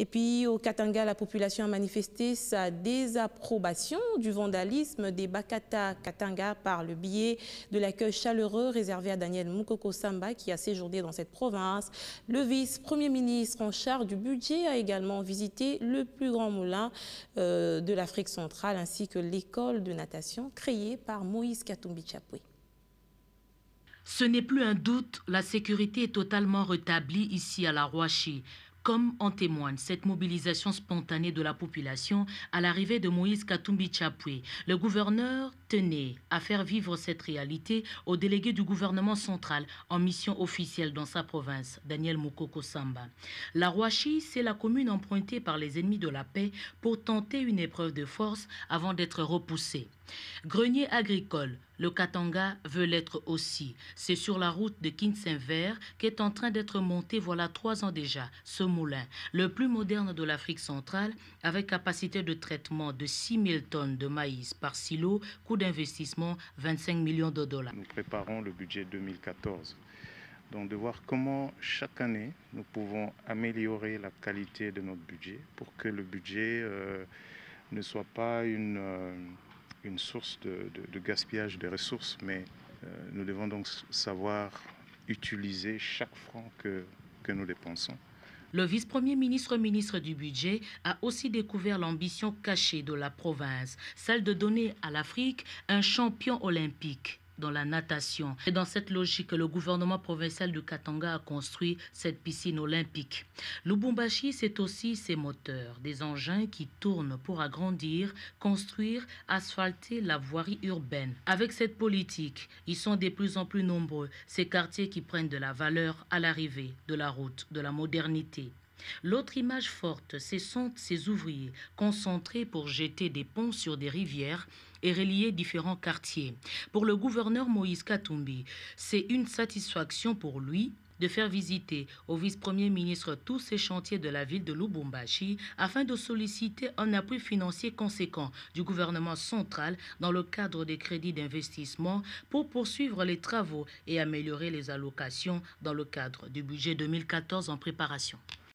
Et puis au Katanga, la population a manifesté sa désapprobation du vandalisme des Bakata Katanga par le biais de l'accueil chaleureux réservé à Daniel Mukoko Samba qui a séjourné dans cette province. Le vice-premier ministre en charge du budget a également visité le plus grand moulin de l'Afrique centrale ainsi que l'école de natation créée par Moïse Katumbi Chapwe. Ce n'est plus un doute, la sécurité est totalement rétablie ici à la Rouachi. Comme en témoigne cette mobilisation spontanée de la population à l'arrivée de Moïse Katumbi Chapwe. Le gouverneur tenait à faire vivre cette réalité au délégué du gouvernement central en mission officielle dans sa province, Daniel Mukoko Samba. La Rouachi, c'est la commune empruntée par les ennemis de la paix pour tenter une épreuve de force avant d'être repoussée. Grenier agricole, le Katanga veut l'être aussi. C'est sur la route de Kinsaint-Vert qu'est en train d'être monté voilà 3 ans déjà ce moulin, le plus moderne de l'Afrique centrale, avec capacité de traitement de 6 000 tonnes de maïs par silo, coût d'investissement 25 millions de dollars. Nous préparons le budget 2014. Donc de voir comment chaque année nous pouvons améliorer la qualité de notre budget pour que le budget ne soit pas une source de gaspillage de ressources, mais nous devons donc savoir utiliser chaque franc que nous dépensons. Le vice-premier ministre, ministre du Budget, a aussi découvert l'ambition cachée de la province, celle de donner à l'Afrique un champion olympique dans la natation. C'est dans cette logique que le gouvernement provincial du Katanga a construit cette piscine olympique. Lubumbashi, c'est aussi ses moteurs, des engins qui tournent pour agrandir, construire, asphalter la voirie urbaine. Avec cette politique, ils sont de plus en plus nombreux, ces quartiers qui prennent de la valeur à l'arrivée de la route, de la modernité. L'autre image forte, ce sont ces ouvriers concentrés pour jeter des ponts sur des rivières et relier différents quartiers. Pour le gouverneur Moïse Katumbi, c'est une satisfaction pour lui de faire visiter au vice-premier ministre tous ces chantiers de la ville de Lubumbashi afin de solliciter un appui financier conséquent du gouvernement central dans le cadre des crédits d'investissement pour poursuivre les travaux et améliorer les allocations dans le cadre du budget 2014 en préparation.